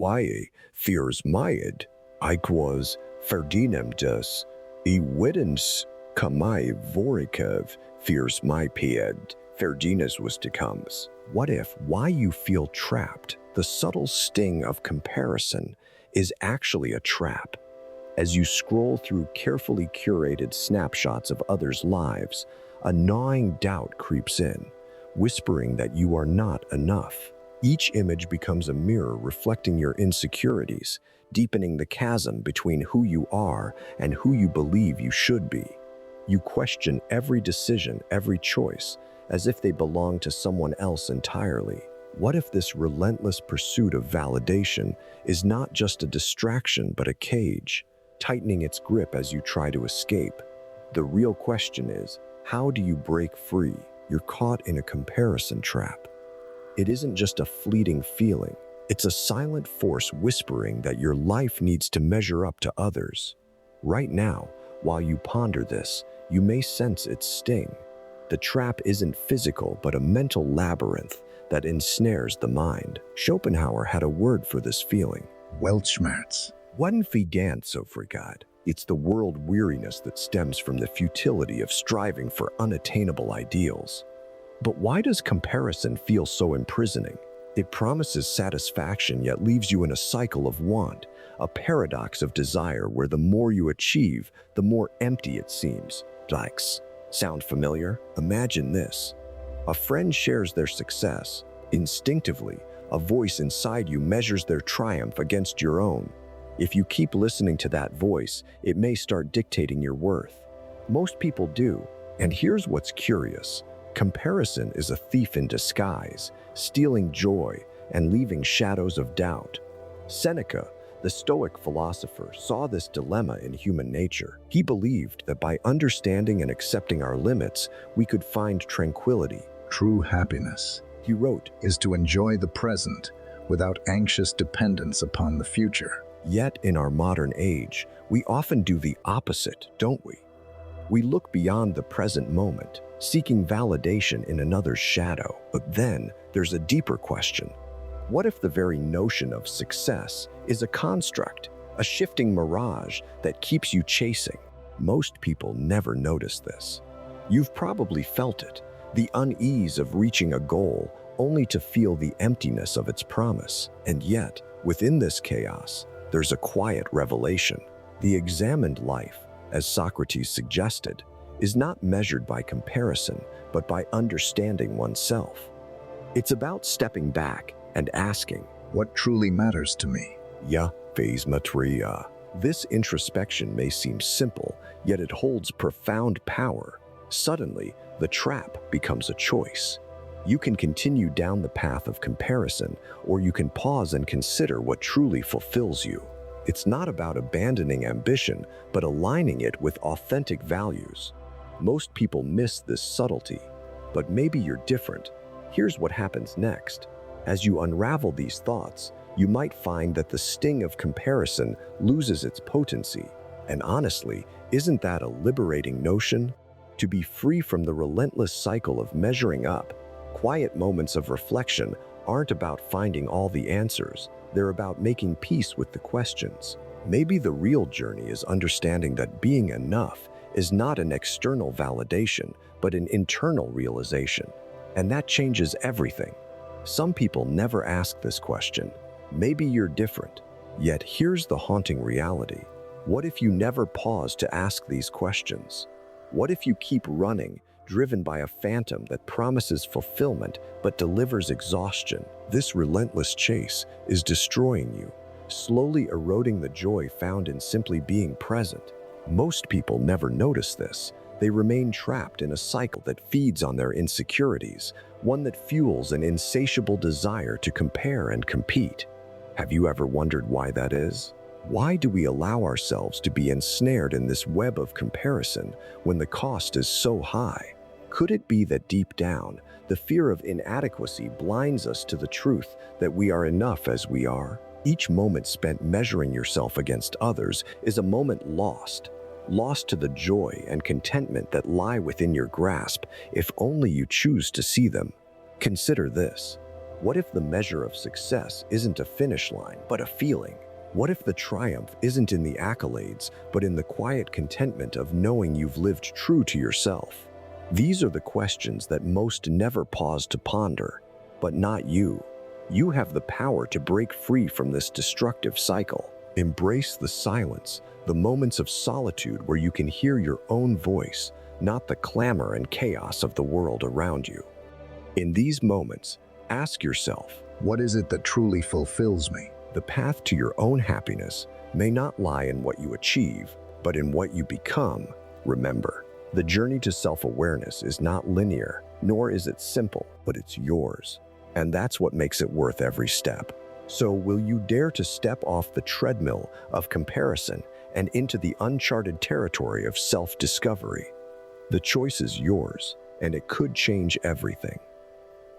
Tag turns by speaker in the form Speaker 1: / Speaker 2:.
Speaker 1: Hawaii fears myid, Iquas Ferdinandus, Ewidens Kamai Vorikev fears my pied, Ferdinand was to comes. What if why you feel trapped, the subtle sting of comparison, is actually a trap? As you scroll through carefully curated snapshots of others' lives, a gnawing doubt creeps in, whispering that you are not enough. Each image becomes a mirror reflecting your insecurities, deepening the chasm between who you are and who you believe you should be. You question every decision, every choice, as if they belong to someone else entirely. What if this relentless pursuit of validation is not just a distraction but a cage, tightening its grip as you try to escape? The real question is, how do you break free? You're caught in a comparison trap. It isn't just a fleeting feeling. It's a silent force whispering that your life needs to measure up to others. Right now, while you ponder this, you may sense its sting. The trap isn't physical but a mental labyrinth that ensnares the mind. Schopenhauer had a word for this feeling.
Speaker 2: Weltschmerz.
Speaker 1: One figant so frigad. It's the world weariness that stems from the futility of striving for unattainable ideals. But why does comparison feel so imprisoning? It promises satisfaction yet leaves you in a cycle of want, a paradox of desire where the more you achieve, the more empty it seems. Likes. Sound familiar? Imagine this. A friend shares their success. Instinctively, a voice inside you measures their triumph against your own. If you keep listening to that voice, it may start dictating your worth. Most people do, and here's what's curious. Comparison is a thief in disguise, stealing joy and leaving shadows of doubt. Seneca, the Stoic philosopher, saw this dilemma in human nature. He believed that by understanding and accepting our limits, we could find tranquility.
Speaker 2: True happiness,
Speaker 1: He wrote,
Speaker 2: is to enjoy the present without anxious dependence upon the future.
Speaker 1: Yet in our modern age, we often do the opposite, don't we? We look beyond the present moment, seeking validation in another's shadow. But then there's a deeper question. What if the very notion of success is a construct, a shifting mirage that keeps you chasing? Most people never notice this. You've probably felt it, the unease of reaching a goal only to feel the emptiness of its promise. And yet, within this chaos, there's a quiet revelation. The examined life, as Socrates suggested, is not measured by comparison, but by understanding oneself. It's about stepping back and asking,
Speaker 2: What truly matters to me?
Speaker 1: Ya phase matria. This introspection may seem simple, yet it holds profound power. Suddenly, the trap becomes a choice. You can continue down the path of comparison, or you can pause and consider what truly fulfills you. It's not about abandoning ambition, but aligning it with authentic values. Most people miss this subtlety, but maybe you're different. Here's what happens next. As you unravel these thoughts, you might find that the sting of comparison loses its potency. And honestly, isn't that a liberating notion? To be free from the relentless cycle of measuring up, quiet moments of reflection aren't about finding all the answers. They're about making peace with the questions. Maybe the real journey is understanding that being enough is not an external validation, but an internal realization. And that changes everything. Some people never ask this question. Maybe you're different. Yet here's the haunting reality. What if you never pause to ask these questions? What if you keep running, driven by a phantom that promises fulfillment but delivers exhaustion? This relentless chase is destroying you, slowly eroding the joy found in simply being present. Most people never notice this. They remain trapped in a cycle that feeds on their insecurities, one that fuels an insatiable desire to compare and compete. Have you ever wondered why that is? Why do we allow ourselves to be ensnared in this web of comparison when the cost is so high? Could it be that deep down, the fear of inadequacy blinds us to the truth that we are enough as we are? Each moment spent measuring yourself against others is a moment lost to the joy and contentment that lie within your grasp if only you choose to see them. Consider this. What if the measure of success isn't a finish line, but a feeling? What if the triumph isn't in the accolades, but in the quiet contentment of knowing you've lived true to yourself? These are the questions that most never pause to ponder, but not you. You have the power to break free from this destructive cycle. Embrace the silence, the moments of solitude where you can hear your own voice, not the clamor and chaos of the world around you. In these moments, ask yourself,
Speaker 2: What is it that truly fulfills me?
Speaker 1: the path to your own happiness may not lie in what you achieve, but in what you become. Remember, the journey to self-awareness is not linear, nor is it simple, but it's yours. And that's what makes it worth every step. So will you dare to step off the treadmill of comparison and into the uncharted territory of self-discovery? The choice is yours, and it could change everything.